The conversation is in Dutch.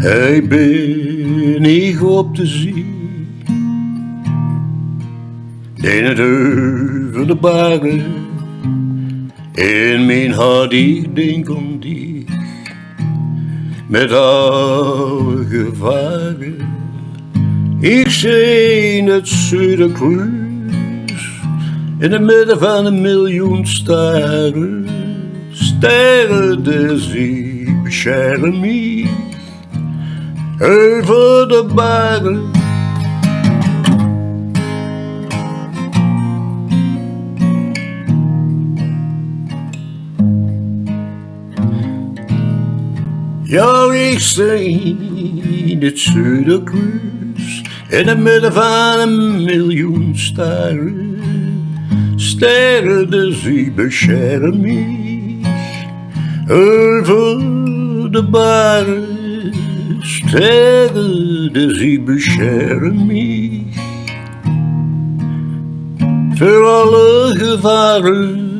Ik ben ik op de zee, in het over de baren, in mijn hart ik denk aan die, met alle gevaren. Ik zie in het Zuiderkruis, in het midden van 1 miljoen sterren, sterren der zee, besjerm Miech, over de baren. Ja, ik zie in het Zuiderkruis, in het midden van 1 miljoen sterren, sterren der zee, besjerm Miech, over de baren, sterren der zee, besjerm Miech, voor alle gevaren.